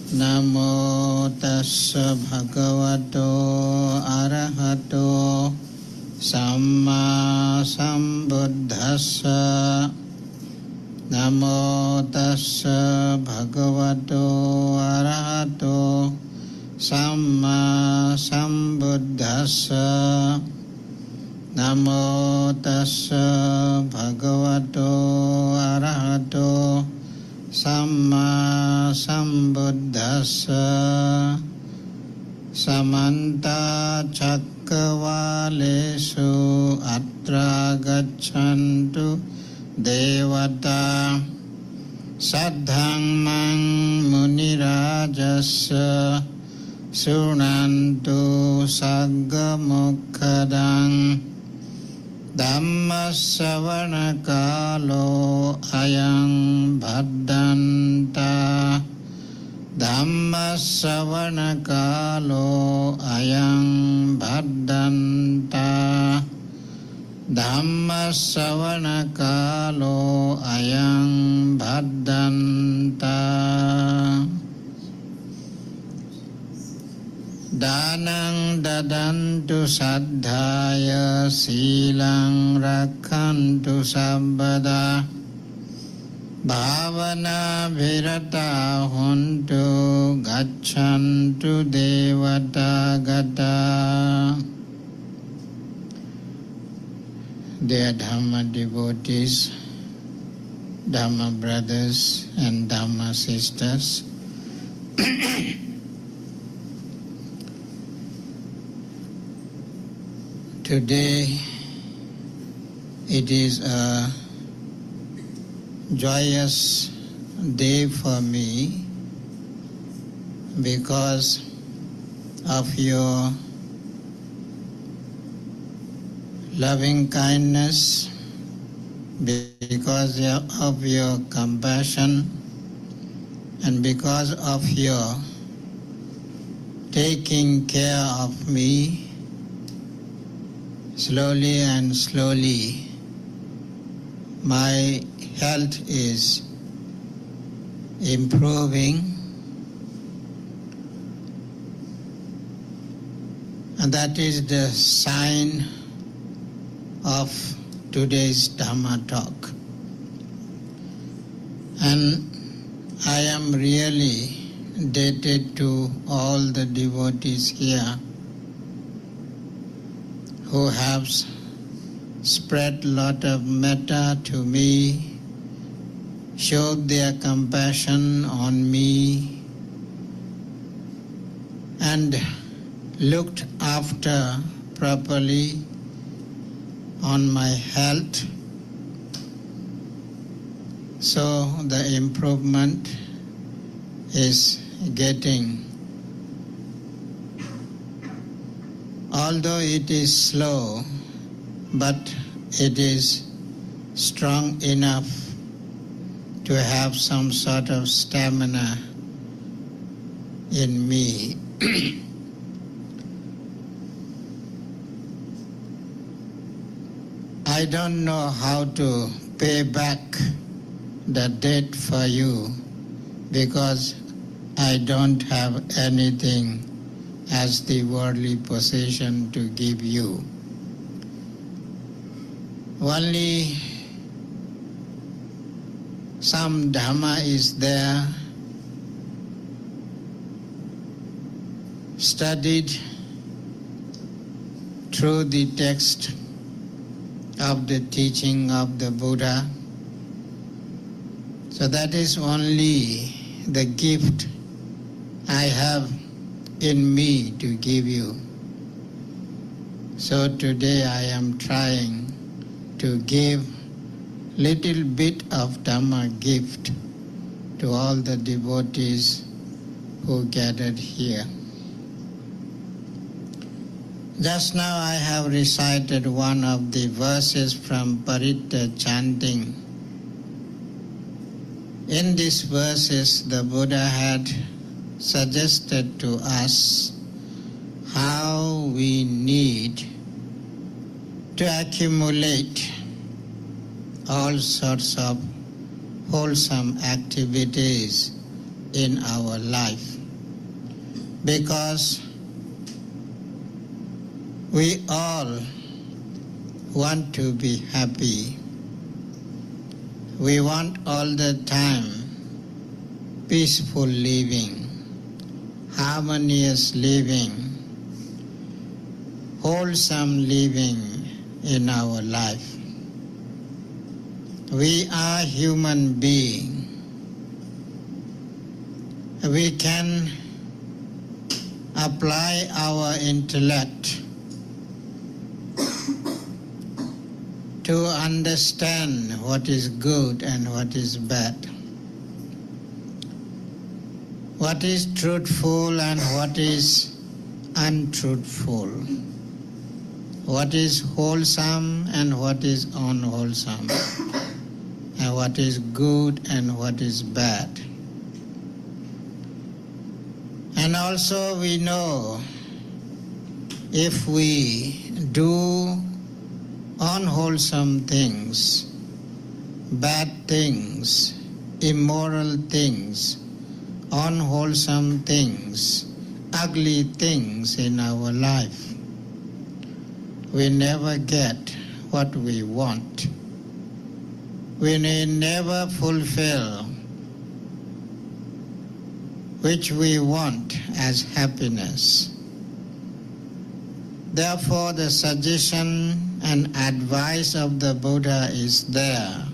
Namo tassa bhagavato arahato samma sambuddhassa. Namo tassa bhagavato arahato samma sambuddhassa. Namo tassa bhagavato arahato samma sambuddhassa. Samanta cakkavalesu atra gaccantu devata saddhammang munirajassa sunantu saggamukhadang. Dhammasavana kalo ayang bhaddanta. Dhammasavana kalo ayang bhaddanta. Dhammasavana kalo ayang bhaddanta. Danang dadantu saddhaya silang rakhantu sabbada. Bhavana virata hontu gacchantu devata gata. Dear Dhamma devotees, Dhamma brothers and Dhamma sisters, today it is a joyous day for me because of your loving kindness, because of your compassion, and because of your taking care of me. Slowly and slowly, my health is improving, and that is the sign of today's Dhamma talk. And I am really indebted to all the devotees here who have spread a lot of metta to me, showed their compassion on me, and looked after properly on my health. So the improvement is getting. Although it is slow, but it is strong enough to have some sort of stamina in me. I don't know how to pay back the debt for you because I don't have anything as the worldly possession to give you. Only some Dhamma is there, studied through the text of the teaching of the Buddha. So that is only the gift I have in me to give you. So today I am trying to give little bit of Dhamma gift to all the devotees who gathered here. Just now I have recited one of the verses from Paritta chanting. In these verses the Buddha had suggested to us how we need to accumulate all sorts of wholesome activities in our life. because we all want to be happy. We want all the time peaceful living, harmonious living, wholesome living in our life. We are human beings. We can apply our intellect to understand what is good and what is bad, what is truthful and what is untruthful, what is wholesome and what is unwholesome, and what is good and what is bad. And also we know if we do unwholesome things, bad things, immoral things, unwholesome things, ugly things in our life, we never get what we want. We may never fulfill which we want as happiness. Therefore, the suggestion and advice of the Buddha is there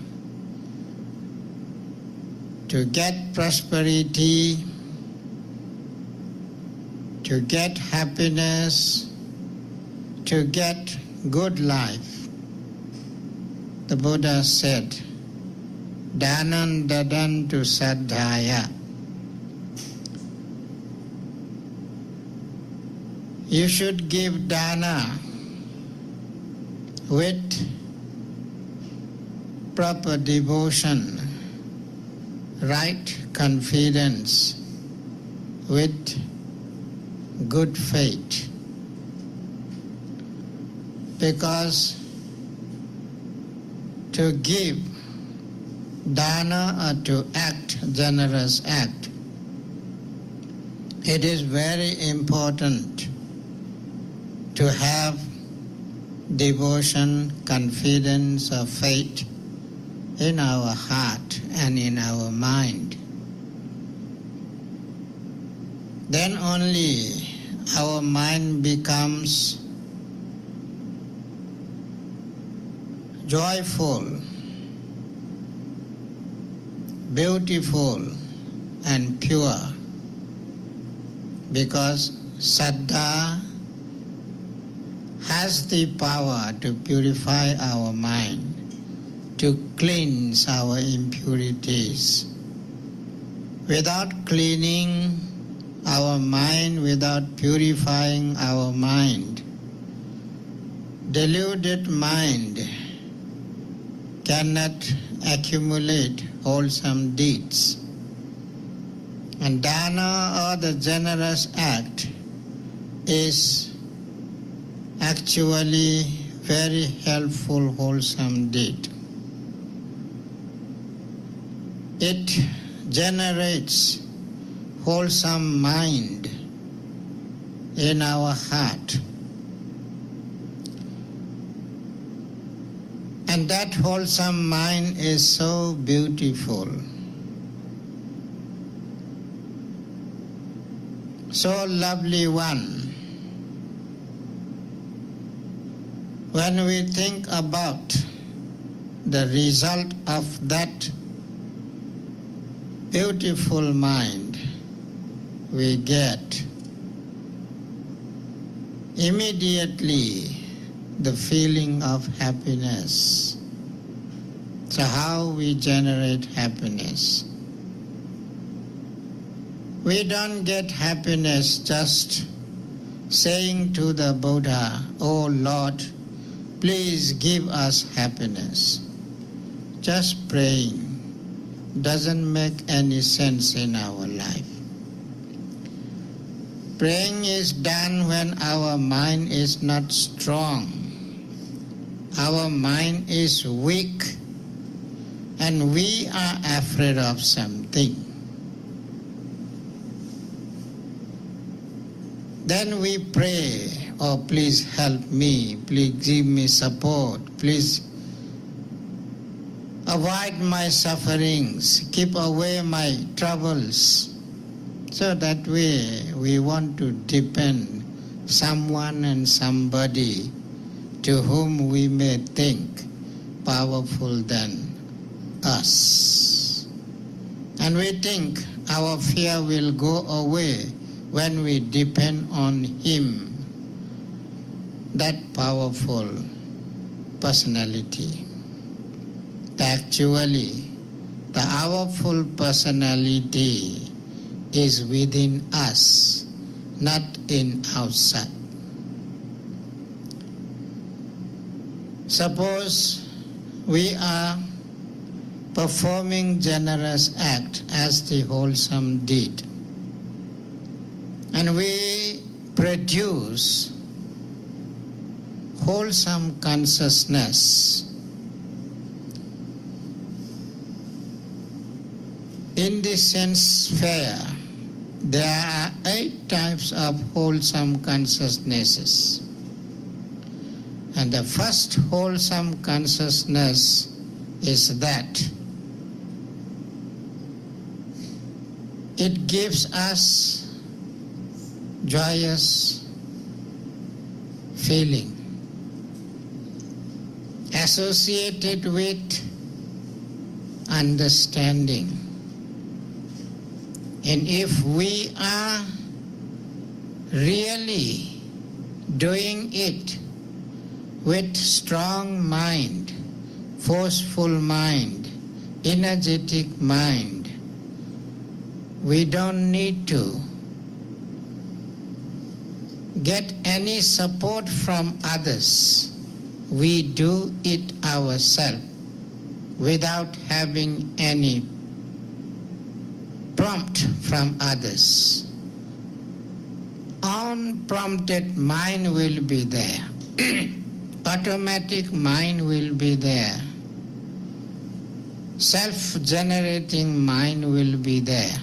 to get prosperity, to get happiness, to get good life. The Buddha said, Danan dadantu saddhaya. You should give dana with proper devotion, right confidence, with good faith. Because to give dana or to act generous act, it is very important to have devotion, confidence or faith in our heart and in our mind. Then only our mind becomes joyful, beautiful and pure, because Saddha has the power to purify our mind, to cleanse our impurities. Without cleaning our mind, without purifying our mind, deluded mind cannot accumulate wholesome deeds. And dana, or the generous act, is actually very helpful, wholesome deed. It generates wholesome mind in our heart. And that wholesome mind is so beautiful, so lovely one. When we think about the result of that beautiful mind, we get immediately the feeling of happiness. So how we generate happiness? We don't get happiness just saying to the Buddha, "Oh Lord, please give us happiness." Just praying doesn't make any sense in our life. Praying is done when our mind is not strong. Our mind is weak and we are afraid of something. Then we pray, oh please help me, please give me support, please avoid my sufferings, keep away my troubles. So that way we want to depend someone and somebody to whom we may think powerful than us. And we think our fear will go away when we depend on him, that powerful personality. Actually, the powerful personality is within us, not in outside. Suppose we are performing generous act as the wholesome deed, and we produce wholesome consciousness. In the sense sphere, there are 8 types of wholesome consciousnesses. And the first wholesome consciousness is that it gives us joyous feeling associated with understanding. And if we are really doing it with strong mind, forceful mind, energetic mind, we don't need to get any support from others. We do it ourselves without having any prompt from others. Unprompted mind will be there. Automatic mind will be there. Self-generating mind will be there.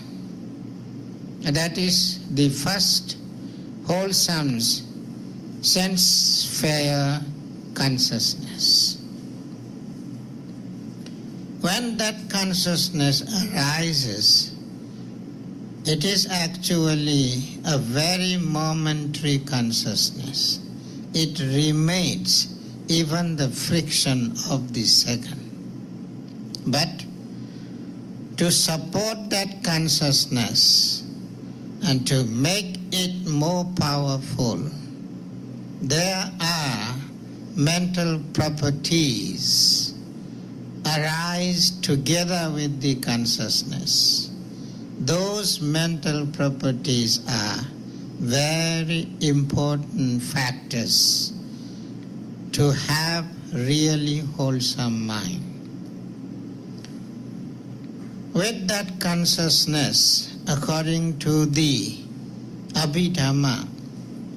That is the first wholesome sense sphere consciousness. When that consciousness arises, it is actually a very momentary consciousness. It remains even the friction of the second. But to support that consciousness and to make it more powerful, there are mental properties arise together with the consciousness. Those mental properties are very important factors to have really wholesome mind. With that consciousness, according to the Abhidhamma,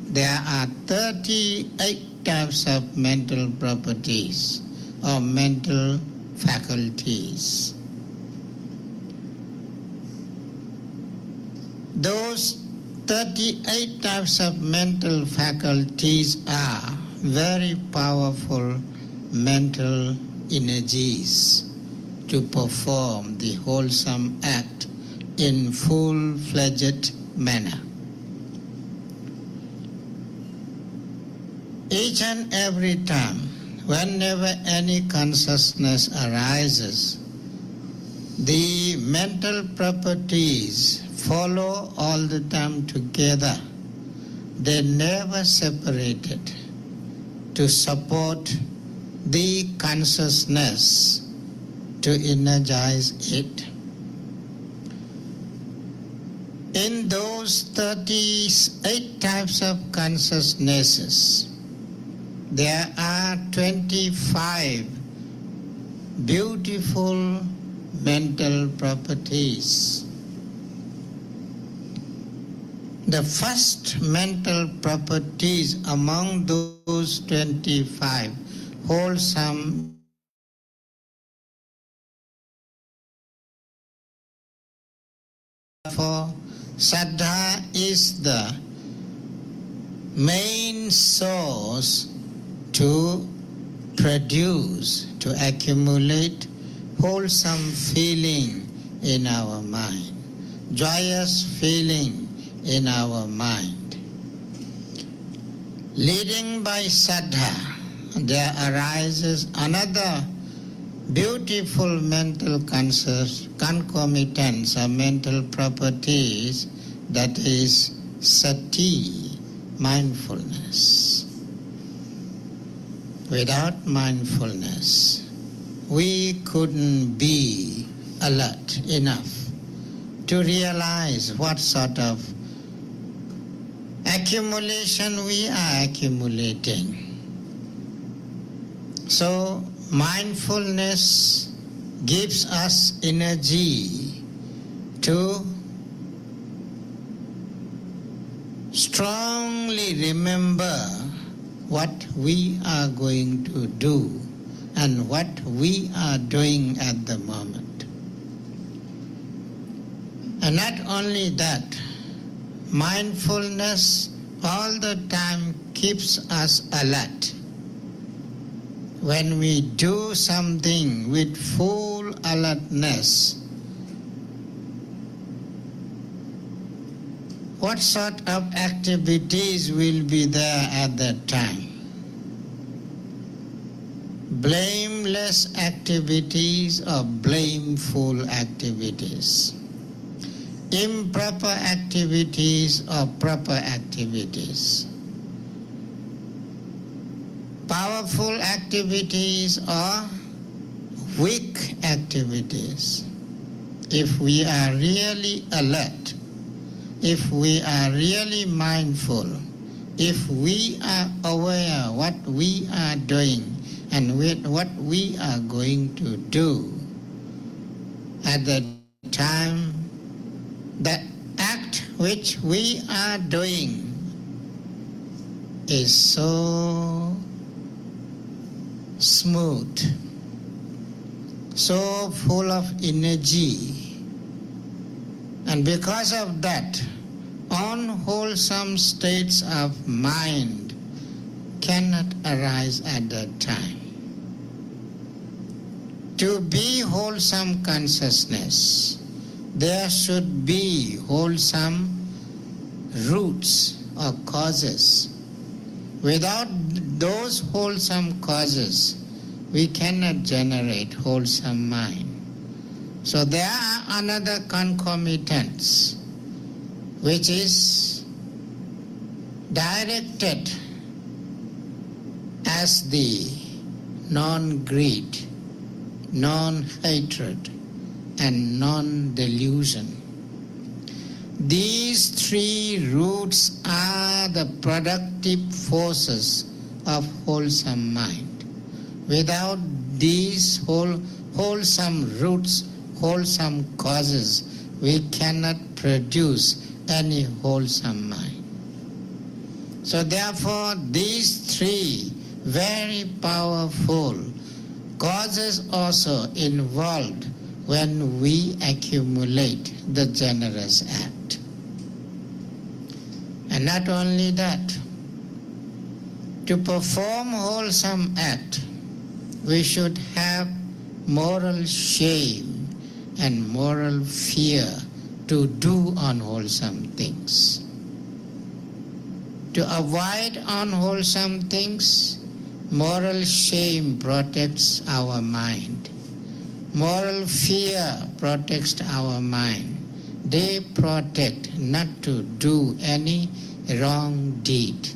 there are 38 types of mental properties or mental faculties. Those 38 types of mental faculties are very powerful mental energies to perform the wholesome act in full-fledged manner. Each and every time, whenever any consciousness arises, the mental properties follow all the time together. They never separated to support the consciousness, to energize it. In those 38 types of consciousnesses, there are 25 beautiful mental properties. The first mental properties among those 25 wholesome for Saddha is the main source to produce, to accumulate wholesome feeling in our mind, joyous feeling in our mind. Leading by Saddha, there arises another beautiful mental concomitants or mental properties, that is sati, mindfulness. Without mindfulness, we couldn't be alert enough to realize what sort of accumulation we are accumulating. So, mindfulness gives us energy to strongly remember what we are going to do and what we are doing at the moment. And not only that, mindfulness all the time keeps us alert. When we do something with full alertness, what sort of activities will be there at that time? Blameless activities or blameful activities? Improper activities or proper activities? Powerful activities or weak activities? If we are really alert, if we are really mindful, if we are aware what we are doing and what we are going to do, at the time the act which we are doing is so smooth, so full of energy, and because of that, unwholesome states of mind cannot arise at that time. To be wholesome consciousness, there should be wholesome roots or causes. Without those wholesome causes, we cannot generate wholesome mind. So there are another concomitants which is directed as the non-greed, non-hatred, and non-delusion. These three roots are the productive forces of wholesome mind. Without these wholesome roots, wholesome causes, we cannot produce any wholesome mind. So therefore, these three very powerful causes also involved when we accumulate the generous act. And not only that, to perform wholesome act, we should have moral shame and moral fear to do unwholesome things. To avoid unwholesome things, moral shame protects our mind. Moral fear protects our mind. They protect not to do any wrong deed.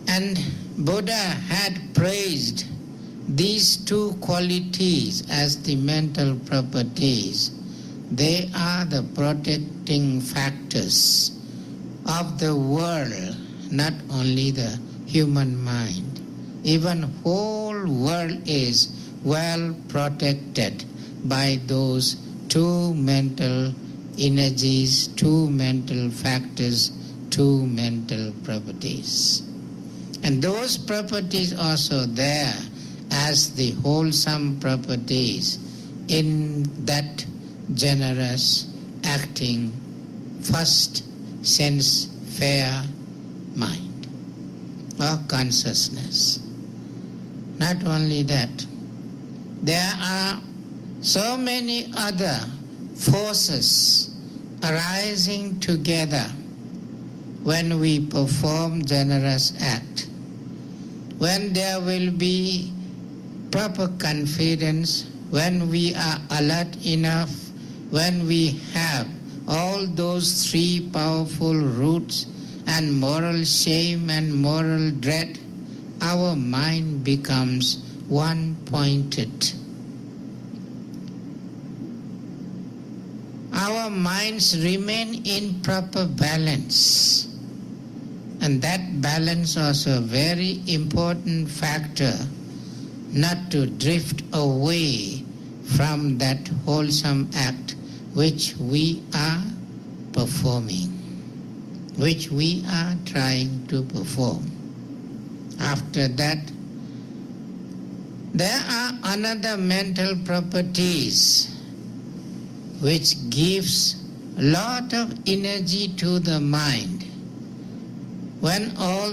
And Buddha had praised these two qualities as the mental properties. They are the protecting factors of the world, not only the human mind. Even whole world is well protected by those two mental energies, two mental factors, two mental properties. And those properties also there as the wholesome properties in that generous acting, first sense fair mind or consciousness. Not only that, there are so many other forces arising together when we perform generous act. When there will be proper confidence, when we are alert enough, when we have all those three powerful roots and moral shame and moral dread, our mind becomes one-pointed. Our minds remain in proper balance. And that balance also a very important factor, not to drift away from that wholesome act which we are performing, which we are trying to perform. After that, there are another mental properties which gives a lot of energy to the mind. When all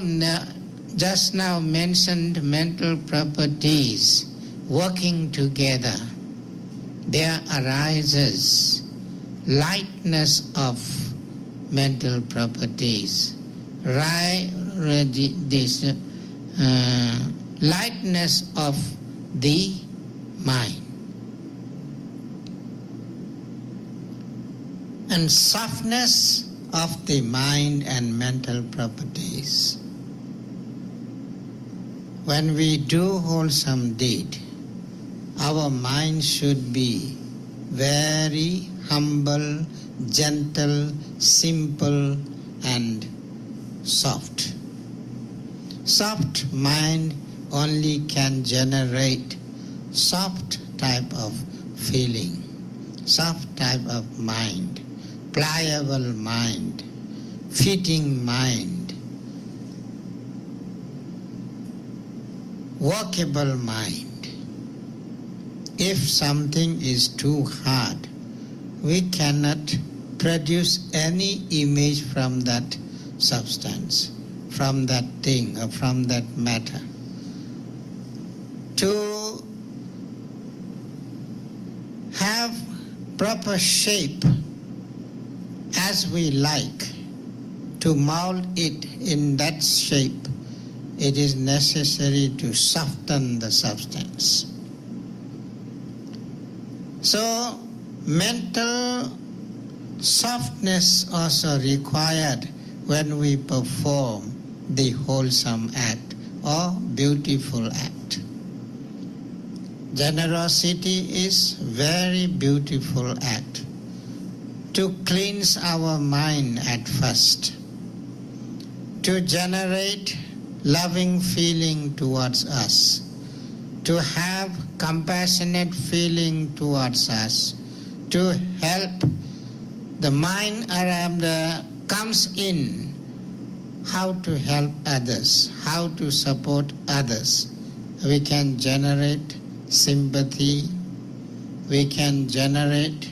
just now mentioned mental properties working together, there arises lightness of mental properties, lightness of the mind, and softness of the mind and mental properties. When we do wholesome deed, our mind should be very humble, gentle, simple, and soft. Soft mind only can generate soft type of feeling, soft type of mind, pliable mind, fitting mind, workable mind. If something is too hard, we cannot produce any image from that substance, from that thing or from that matter. To have proper shape as we like, to mold it in that shape, it is necessary to soften the substance. So, mental softness also required when we perform the wholesome act or beautiful act. Generosity is very beautiful act to cleanse our mind at first, to generate loving feeling towards us, to have compassionate feeling towards us, to help the mind around comes in how to help others, how to support others. We can generate sympathy, we can generate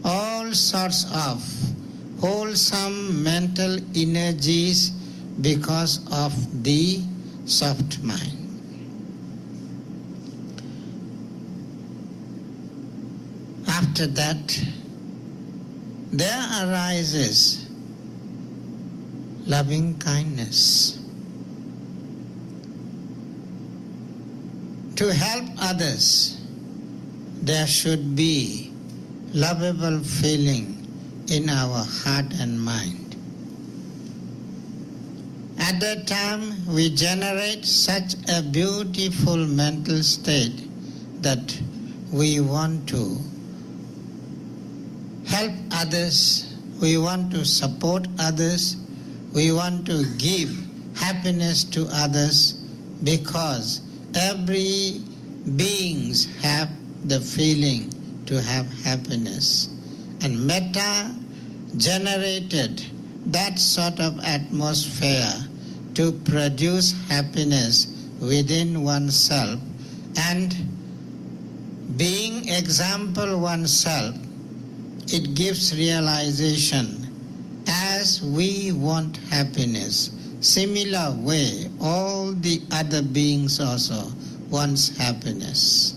all sorts of wholesome mental energies because of the soft mind. After that, there arises loving kindness. To help others, there should be lovable feeling in our heart and mind. At that time, we generate such a beautiful mental state that we want to help others, we want to support others, we want to give happiness to others, because every beings have the feeling to have happiness. And metta generated that sort of atmosphere to produce happiness within oneself, and being example oneself, it gives realization. As we want happiness, similar way, all the other beings also wants happiness.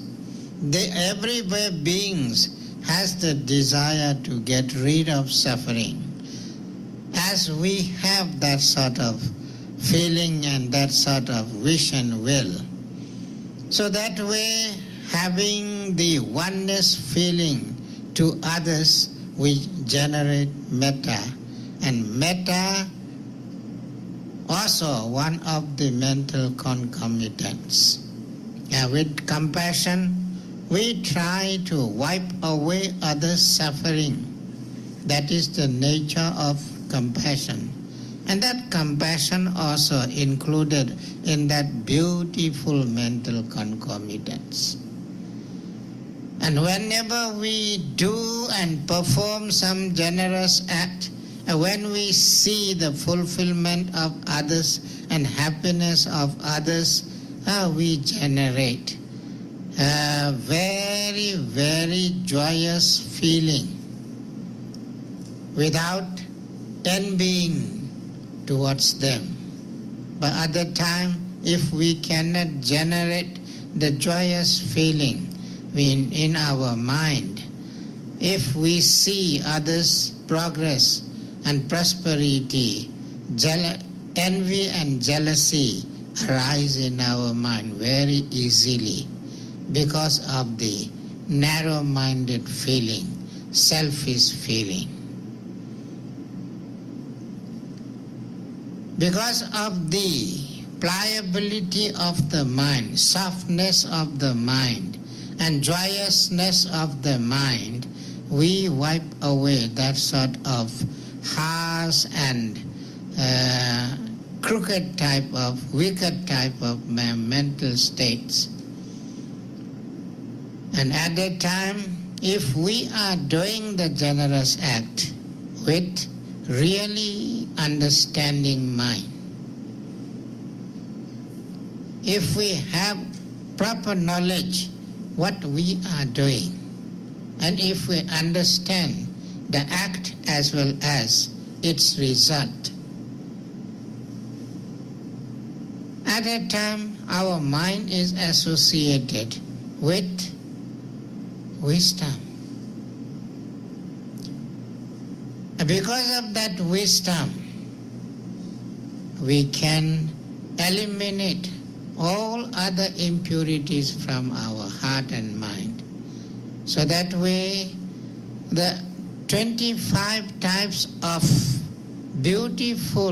Every beings has the desire to get rid of suffering. As we have that sort of feeling and that sort of wish and will, so that way, having the oneness feeling to others, we generate metta. And metta also one of the mental concomitants. With compassion, we try to wipe away others' suffering. That is the nature of compassion. And that compassion also included in that beautiful mental concomitants. And whenever we do and perform some generous act, when we see the fulfillment of others and happiness of others, we generate a very, very joyous feeling without envying towards them. But at the time, if we cannot generate the joyous feeling in our mind, if we see others' progress and prosperity, envy and jealousy arise in our mind very easily because of the narrow-minded feeling, selfish feeling. Because of the pliability of the mind, softness of the mind, and joyousness of the mind, we wipe away that sort of harsh and crooked type of, wicked type of mental states. And at that time, if we are doing the generous act with really understanding mind, if we have proper knowledge what we are doing, and if we understand the act as well as its result, at that time our mind is associated with wisdom. Because of that wisdom, we can eliminate all other impurities from our heart and mind. So that way, the 25 types of beautiful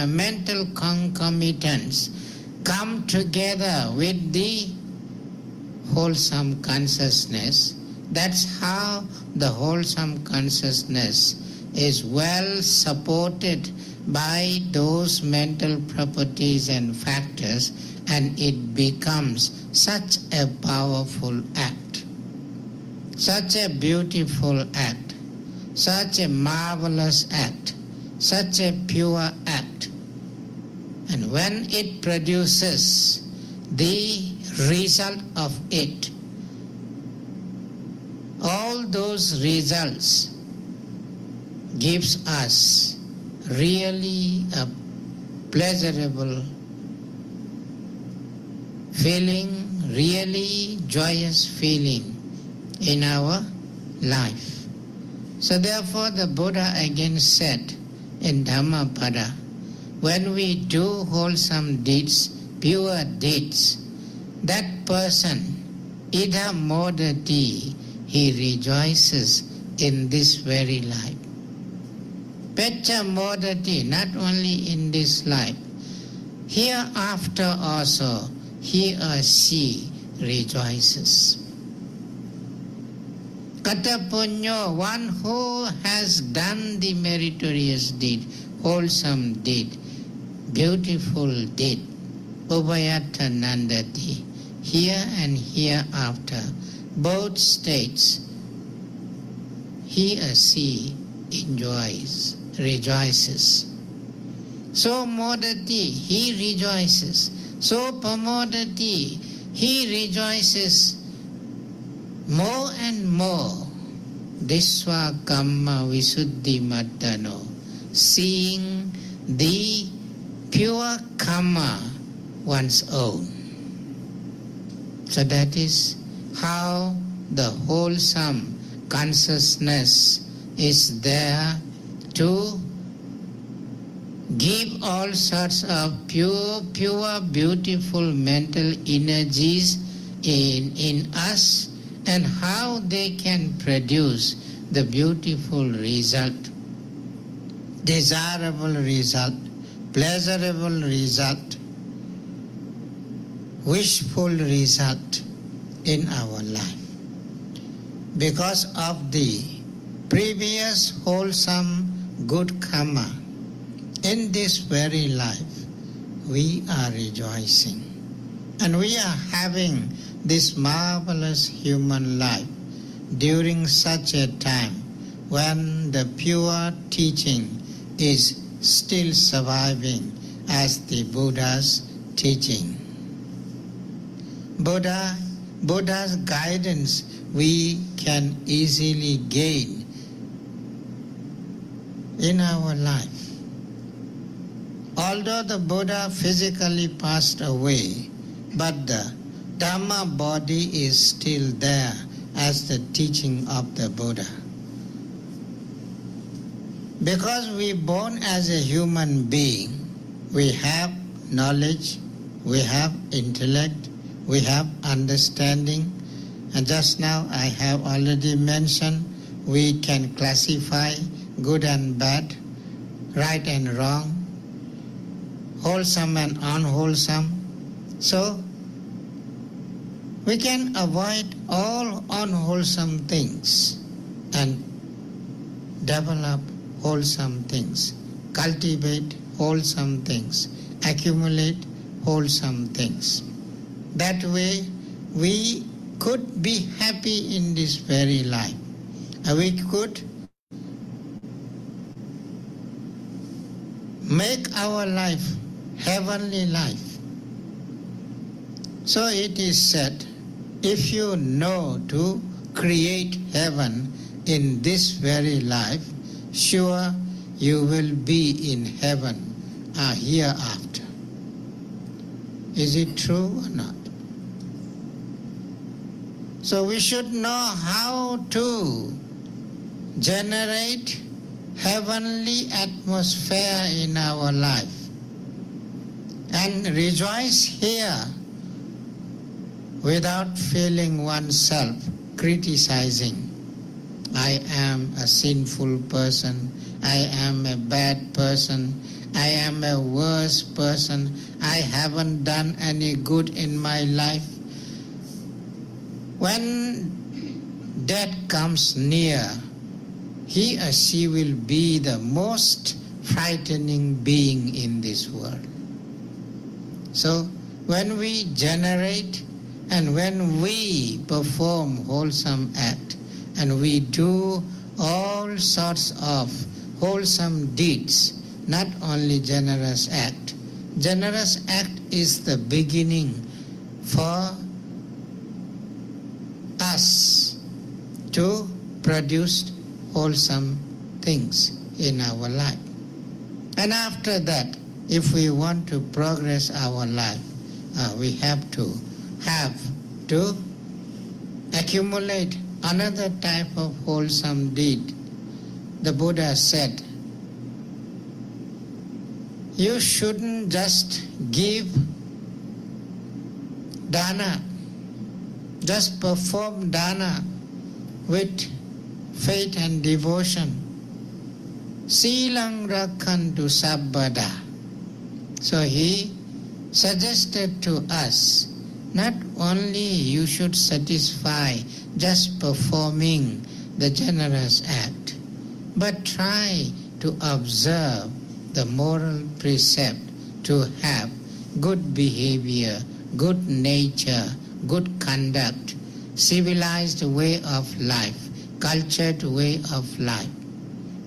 mental concomitants come together with the wholesome consciousness. That's how the wholesome consciousness is well supported by those mental properties and factors, and it becomes such a powerful act, such a beautiful act, such a marvelous act, such a pure act. And when it produces the result of it, all those results gives us really a pleasurable feeling, really joyous feeling in our life. So therefore the Buddha again said in Dhammapada, when we do wholesome deeds, pure deeds, that person, idha modati, he rejoices in this very life. Pecha modati, not only in this life, hereafter also he or she rejoices. Kata punyo, one who has done the meritorious deed, wholesome deed, beautiful deed, ubayata nandati, here and hereafter, both states, he or she enjoys, rejoices. So modati, he rejoices. So pamodati, he rejoices more and more. Diswa kamma visuddhi mattano, seeing the pure karma one's own. So that is how the wholesome consciousness is there to give all sorts of pure, beautiful mental energies in us, and how they can produce the beautiful result, desirable result, pleasurable result, wishful result in our life. Because of the previous wholesome good karma, in this very life we are rejoicing, and we are having this marvelous human life during such a time when the pure teaching is still surviving as the Buddha's teaching. Buddha's guidance we can easily gain in our life. Although the Buddha physically passed away, but the Dhamma body is still there as the teaching of the Buddha. Because we born as a human being, we have knowledge, we have intellect, we have understanding, and just now I have already mentioned we can classify good and bad, right and wrong, wholesome and unwholesome. So we can avoid all unwholesome things and develop wholesome things, cultivate wholesome things, accumulate wholesome things. That way we could be happy in this very life. We could make our life heavenly life. So it is said, if you know to create heaven in this very life, sure you will be in heaven hereafter. Is it true or not? So we should know how to generate heavenly atmosphere in our life and rejoice here without feeling oneself criticizing. I am a sinful person, I am a bad person, I am a worse person, I haven't done any good in my life. When death comes near, he or she will be the most frightening being in this world. So when we generate and when we perform wholesome act and we do all sorts of wholesome deeds, not only generous act. Generous act is the beginning for us to produce wholesome things in our life. And after that, if we want to progress our life, we have to accumulate another type of wholesome deed. The Buddha said, you shouldn't just give dana, just perform dana with faith and devotion. Silang rakhantu sabbada. So he suggested to us, not only you should satisfy just performing the generous act, but try to observe the moral precept to have good behavior, good nature, good conduct, civilized way of life, cultured way of life.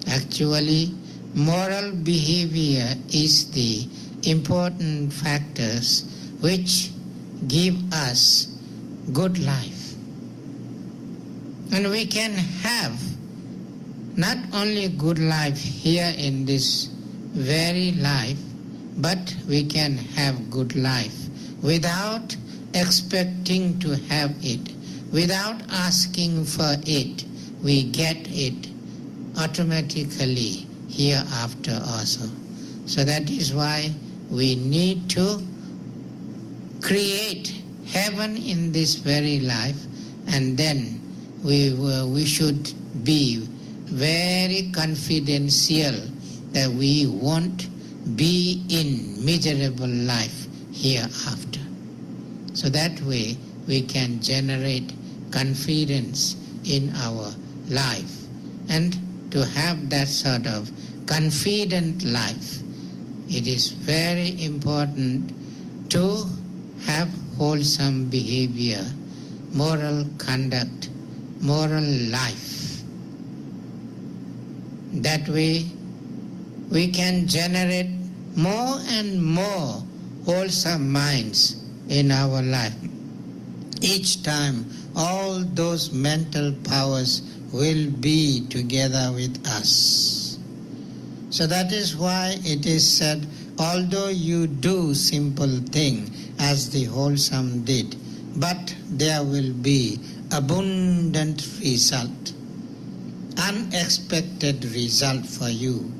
Actually, moral behavior is the important factors which give us good life. And we can have not only good life here in this very life, but we can have good life without expecting to have it, without asking for it. We get it automatically hereafter also. So that is why we need to create heaven in this very life, and then we should be very confidential that we won't be in miserable life hereafter. So that way we can generate confidence in our life. And to have that sort of confident life, it is very important to have wholesome behavior, moral conduct, moral life. That way we can generate more and more wholesome minds in our life. Each time all those mental powers will be together with us. So that is why it is said, although you do simple thing as the wholesome did, but there will be abundant result, unexpected result for you.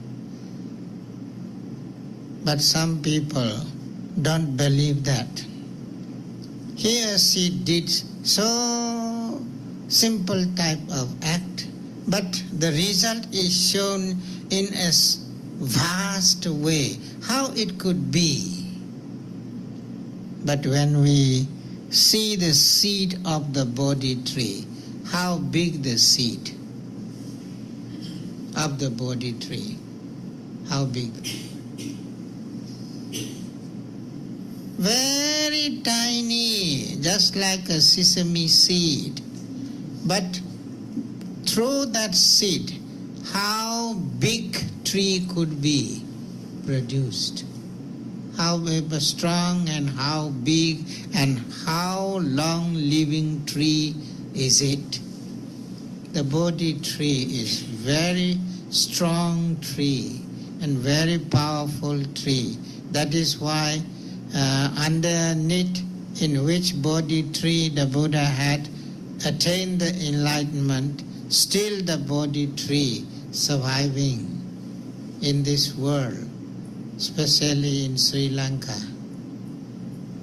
But some people don't believe that. Here she did so simple type of act, but the result is shown in a vast way. How it could be? But when we see the seed of the Bodhi tree, how big the seed of the Bodhi tree, how big? Very tiny, just like a sesame seed. But through that seed, how big tree could be produced? How strong and how big and how long living tree is it? The Bodhi tree is very strong tree and very powerful tree. That is why underneath in which Bodhi tree the Buddha had attained the enlightenment, still the Bodhi tree surviving in this world, especially in Sri Lanka.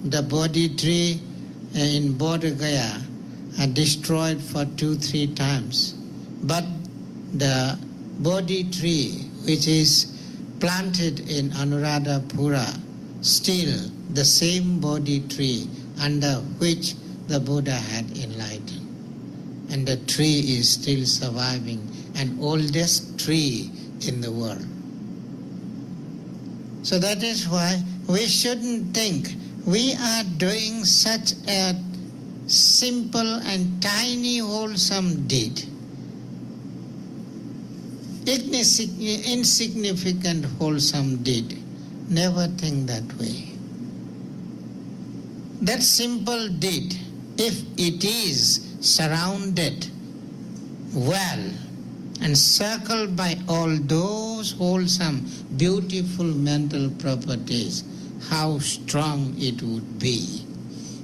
The Bodhi tree in Bodh Gaya are destroyed for 2-3 times. But the Bodhi tree which is planted in Anuradhapura, still the same Bodhi tree under which the Buddha had enlightened. And the tree is still surviving, an oldest tree in the world. So that is why we shouldn't think we are doing such a simple and tiny wholesome deed, insignificant wholesome deed. Never think that way. That simple deed, if it is surrounded well and circled by all those wholesome, beautiful mental properties, how strong it would be.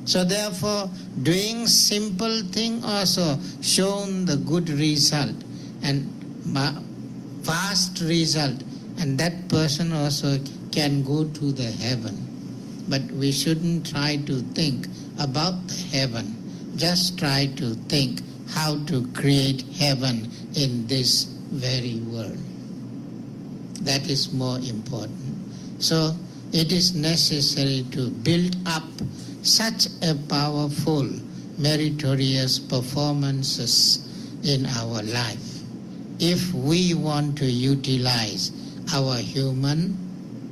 So therefore, doing simple thing also shown the good result and vast result, and that person also can go to the heaven. But we shouldn't try to think about the heaven. Just try to think how to create heaven in this very world. That is more important. So it is necessary to build up such a powerful, meritorious performances in our life if we want to utilize our human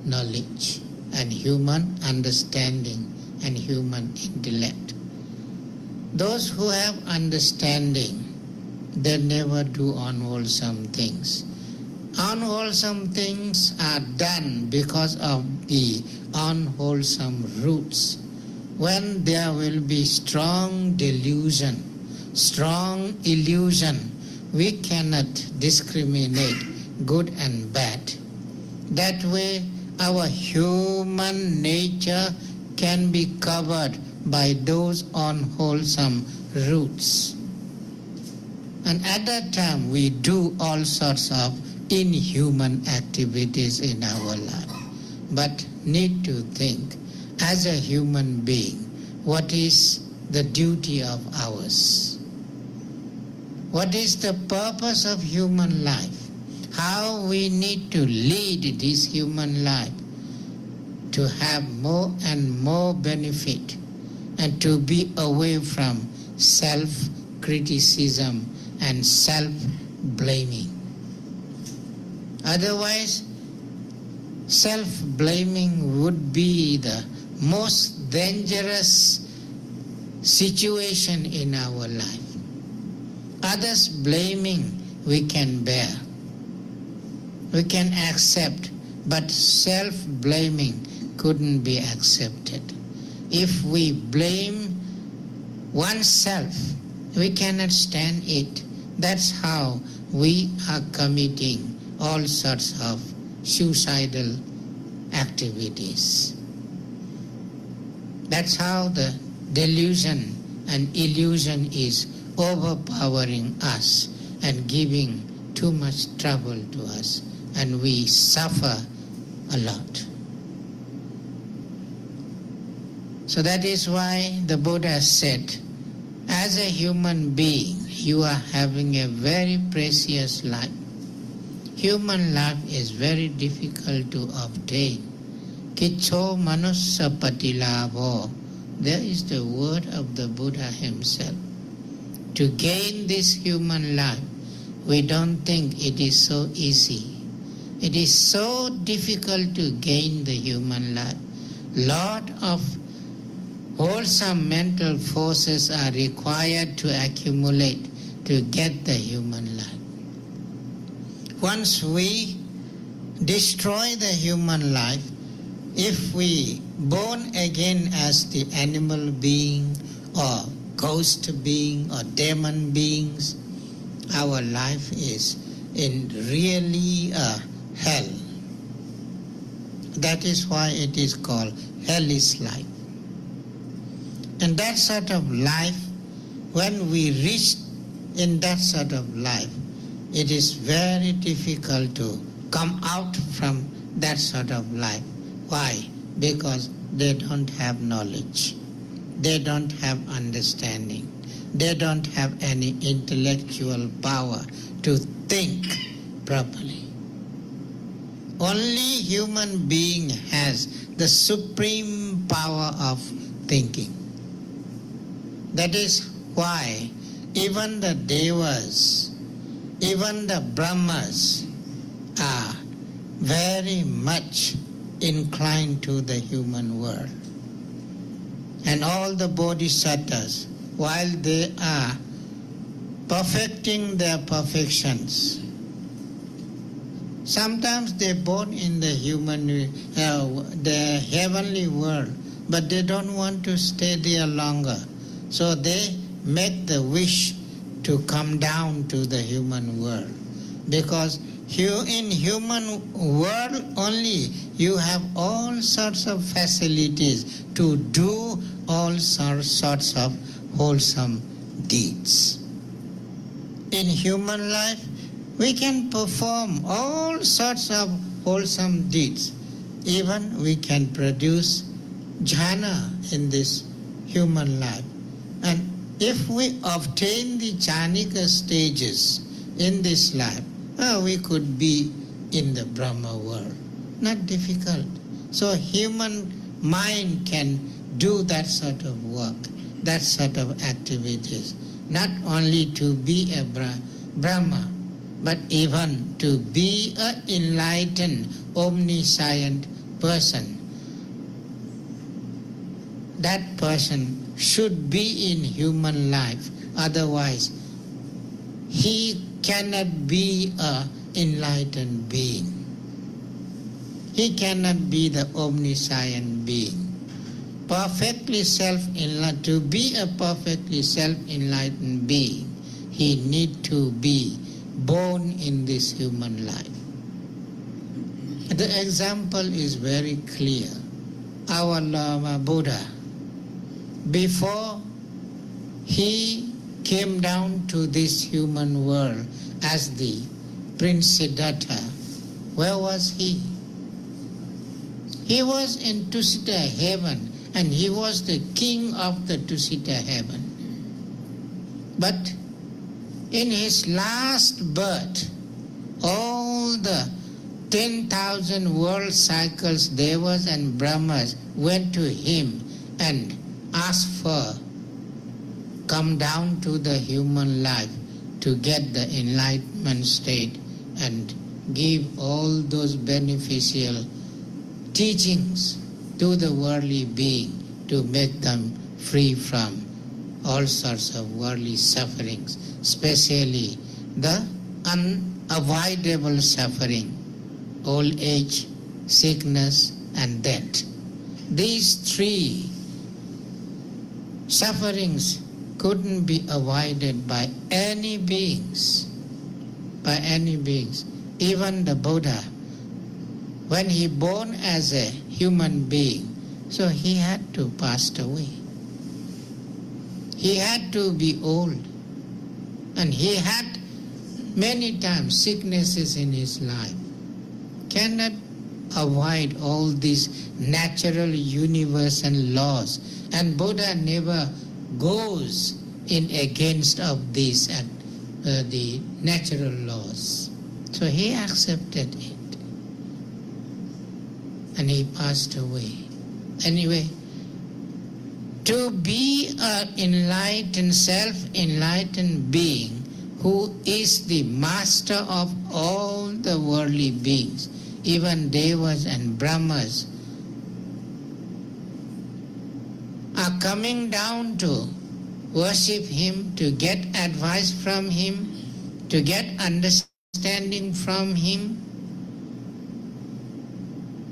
knowledge and human understanding and human intellect. Those who have understanding, they never do unwholesome things. Unwholesome things are done because of the unwholesome roots. When there will be strong delusion, strong illusion, we cannot discriminate good and bad. That way our human nature can be covered by those unwholesome roots. And at that time we do all sorts of inhuman activities in our life. But need to think, as a human being, what is the duty of ours? What is the purpose of human life? How we need to lead this human life to have more and more benefit and to be away from self-criticism and self-blaming. Otherwise, self-blaming would be the most dangerous situation in our life. Others blaming we can bear, we can accept, but self-blaming couldn't be accepted. If we blame oneself, we cannot stand it. That's how we are committing all sorts of suicidal activities. That's how the delusion and illusion is overpowering us and giving too much trouble to us, and we suffer a lot. So that is why the Buddha said, as a human being, you are having a very precious life. Human life is very difficult to obtain. Kicho manussa patilabho. There is the word of the Buddha himself. To gain this human life, we don't think it is so easy. It is so difficult to gain the human life. Lot of wholesome mental forces are required to accumulate to get the human life. Once we destroy the human life, if we born again as the animal being or ghost being or demon beings, our life is in really a hell. That is why it is called hellish life. And that sort of life, when we reach in that sort of life, it is very difficult to come out from that sort of life. Why? Because they don't have knowledge. They don't have understanding. They don't have any intellectual power to think properly. Only human being has the supreme power of thinking. That is why even the Devas, even the Brahmas are very much inclined to the human world. And all the bodhisattvas, while they are perfecting their perfections, sometimes they born in the the heavenly world, but they don't want to stay there longer. So they make the wish to come down to the human world, because in human world only you have all sorts of facilities to do all sorts of wholesome deeds. In human life we can perform all sorts of wholesome deeds. Even we can produce jhana in this human life. And if we obtain the jhanika stages in this life, we could be in the Brahma world. Not difficult. So human mind can do that sort of work, that sort of activities. Not only to be a Brahma, but even to be an enlightened, omniscient person. That person should be in human life. Otherwise, he cannot be an enlightened being. He cannot be the omniscient being. Perfectly self-enlightened, to be a perfectly self-enlightened being, he need to be born in this human life. The example is very clear. Our Lama Buddha, before he came down to this human world as the Prince Siddhartha, where was he? He was in Tusita heaven, and he was the king of the Tusita heaven. But in his last birth, all the 10,000 world cycles, Devas and Brahmas went to him and asked for come down to the human life to get the enlightenment state and give all those beneficial teachings to the worldly being to make them free from all sorts of worldly sufferings, especially the unavoidable suffering, old age, sickness and death. These three sufferings couldn't be avoided by any beings, even the Buddha. When he born as a human being, so he had to pass away. He had to be old, and he had many times sicknesses in his life. Cannot avoid all these natural universal laws, and Buddha never goes in against of these the natural laws. So he accepted it, and he passed away. Anyway, to be an enlightened, self-enlightened being who is the master of all the worldly beings, even Devas and Brahmas, are coming down to worship him, to get advice from him, to get understanding from him.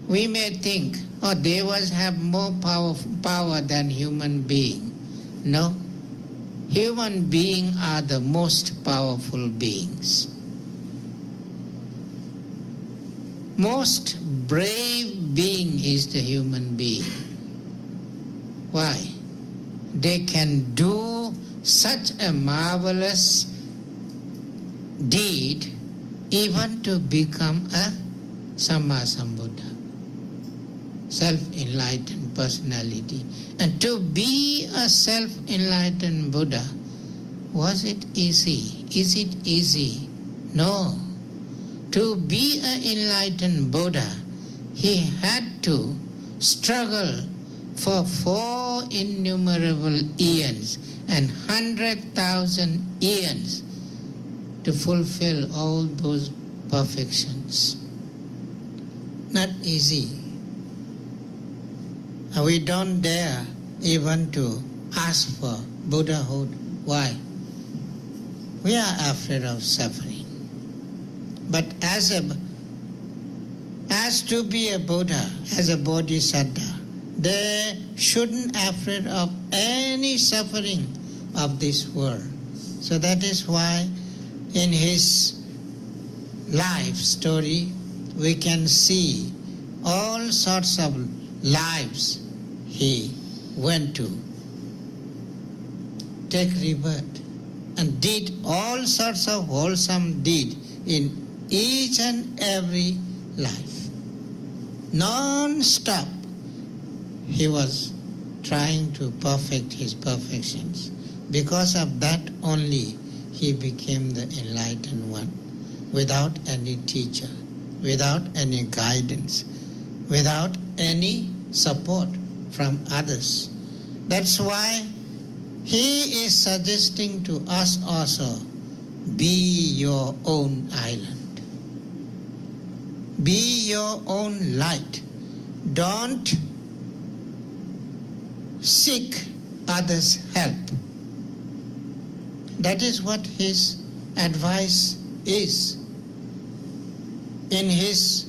We may think, oh, Devas have more power than human being. No, human beings are the most powerful beings. Most brave being is the human being. Why? They can do such a marvelous deed even to become a Sammasambuddha, self-enlightened personality. And to be a self-enlightened Buddha, was it easy? Is it easy? No. To be an enlightened Buddha, he had to struggle for 4 innumerable eons and 100,000 eons to fulfill all those perfections. Not easy. We don't dare even to ask for Buddhahood. Why? We are afraid of suffering. But as to be a Buddha, as a Bodhisattva, they shouldn't afraid of any suffering of this world. So that is why in his life story we can see all sorts of lives he went to take rebirth and did all sorts of wholesome deed in each and every life. Non-stop he was trying to perfect his perfections. Because of that only he became the enlightened one, without any teacher, without any guidance, without any support from others. That's why he is suggesting to us also, be your own island. Be your own light. Don't seek others' help. That is what his advice is. In his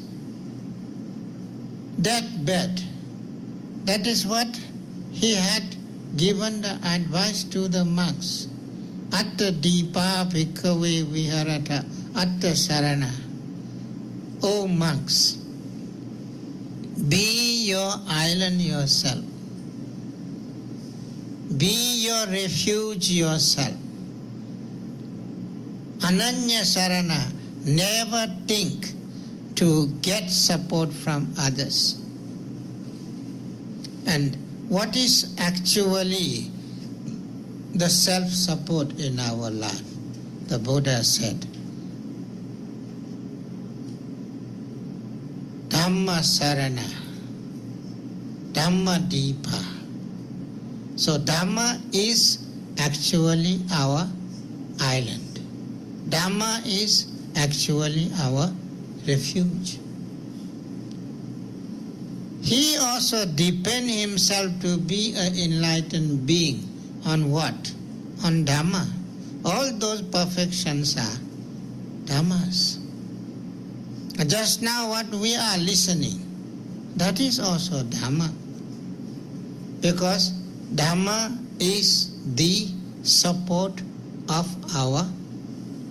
deathbed, that is what he had given the advice to the monks. Atta Deepa Bhikkhave Viharata Atta Sarana. O monks, Be your island yourself. Be your refuge yourself. Ananya Sarana, never think to get support from others. And what is actually the self-support in our life? The Buddha said, Dhamma Sarana, Dhamma Deepa. So Dhamma is actually our island. Dhamma is actually our refuge. He also depends himself to be an enlightened being on what? On Dhamma. All those perfections are Dhammas. Just now what we are listening, that is also Dhamma. Because Dhamma is the support of our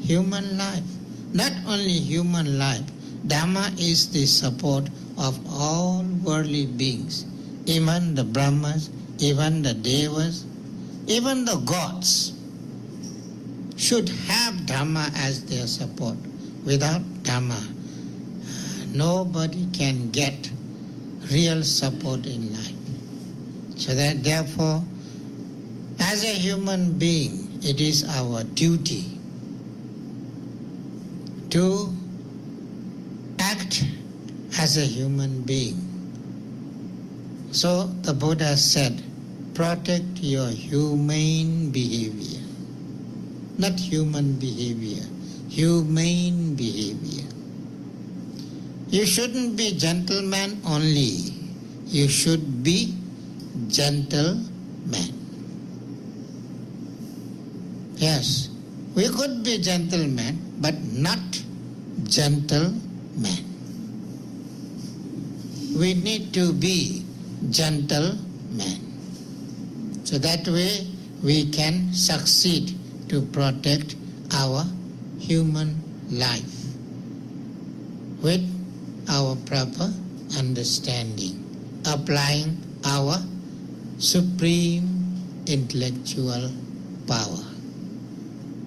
human life. Not only human life, Dhamma is the support of all worldly beings, even the Brahmas, even the Devas, even the gods should have Dhamma as their support. Without Dhamma, nobody can get real support in life. So that therefore, as a human being, it is our duty to act as a human being. So the Buddha said, protect your humane behavior. Not human behavior, humane behavior. You shouldn't be gentleman only. You should be gentleman. Yes, we could be gentlemen, but not gentlemen. We need to be gentlemen. So that way we can succeed to protect our human life with our proper understanding, applying our supreme intellectual power.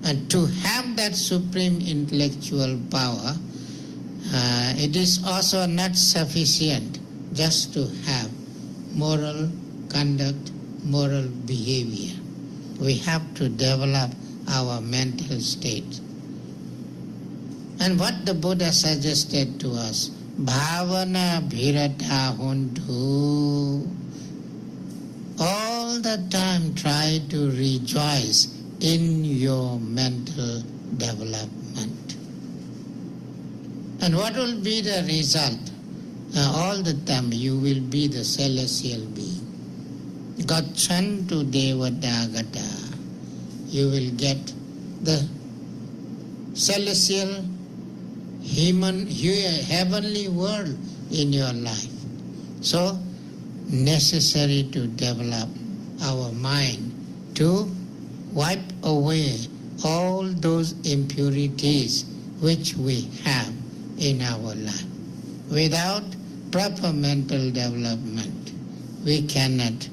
And to have that supreme intellectual power, it is also not sufficient just to have moral conduct, moral behavior. We have to develop our mental state. And what the Buddha suggested to us, bhavana bhirata hundu. All the time try to rejoice in your mental development. And what will be the result? All the time you will be the celestial being. Gachantu devadagata. You will get the celestial heavenly world in your life. So necessary to develop our mind to wipe away all those impurities which we have in our life. Without proper mental development, we cannot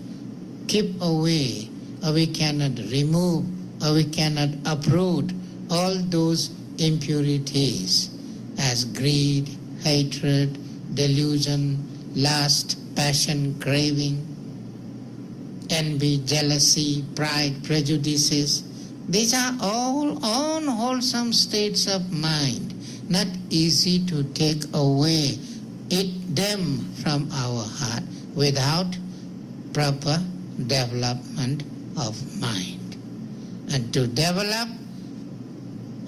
keep away, or we cannot remove, or we cannot uproot all those impurities as greed, hatred, delusion, lust, passion, craving, envy, jealousy, pride, prejudices. These are all unwholesome states of mind, not easy to take away them from our heart without proper development of mind. And to develop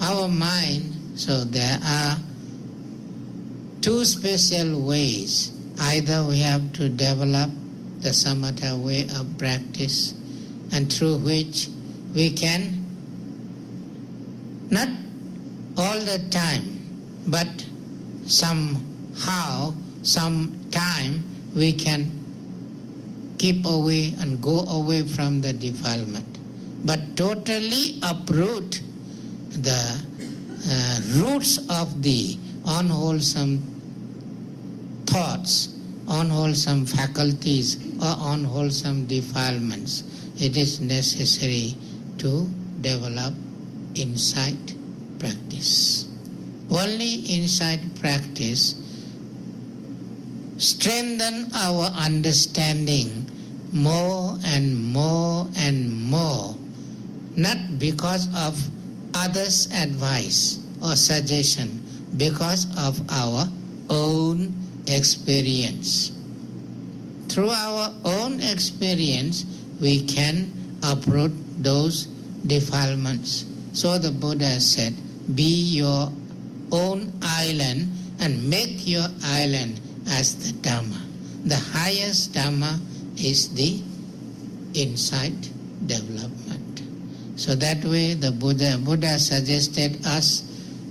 our mind, so there are two special ways. Either we have to develop the samatha way of practice, and through which we can, not all the time, but somehow, sometime, we can keep away and go away from the defilement. But totally uproot the roots of the unwholesome thoughts unwholesome faculties or unwholesome defilements, it is necessary to develop insight practice. Only insight practice strengthen our understanding more and more and more, not because of others' advice or suggestion, because of our own experience. Through our own experience, we can uproot those defilements. So the Buddha said, be your own island and make your island as the Dhamma. The highest Dhamma is the insight development. So that way the Buddha suggested us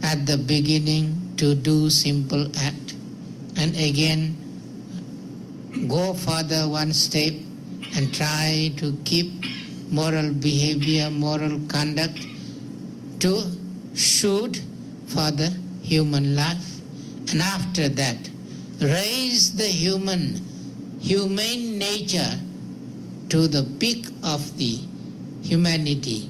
at the beginning to do simple act, and again go further one step and try to keep moral behavior, moral conduct to shoot for the human life, and after that raise the humane nature to the peak of the humanity,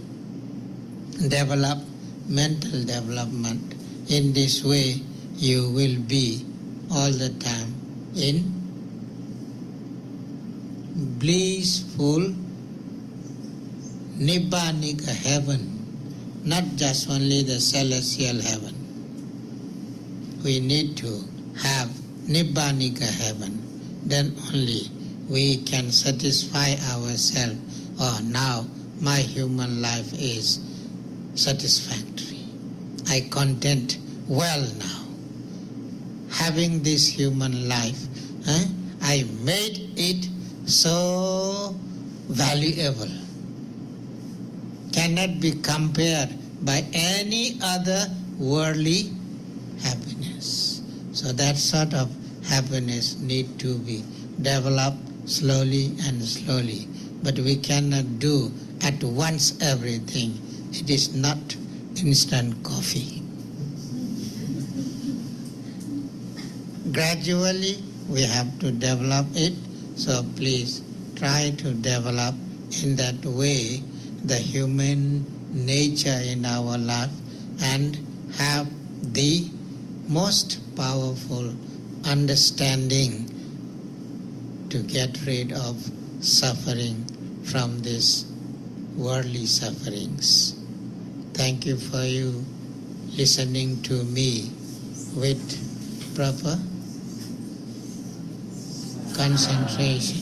develop mental development. In this way you will be all the time in blissful Nibbanic heaven, not just only the celestial heaven. We need to have Nibbanic heaven, then only we can satisfy ourselves. Oh, now my human life is satisfactory. I content well now. Having this human life, I made it so valuable. Cannot be compared by any other worldly happiness. So that sort of happiness need to be developed slowly and slowly. But we cannot do at once everything. It is not instant coffee. Gradually we have to develop it. So please try to develop in that way the human nature in our life and have the most powerful understanding to get rid of suffering from these worldly sufferings. Thank you for you listening to me with proper concentration.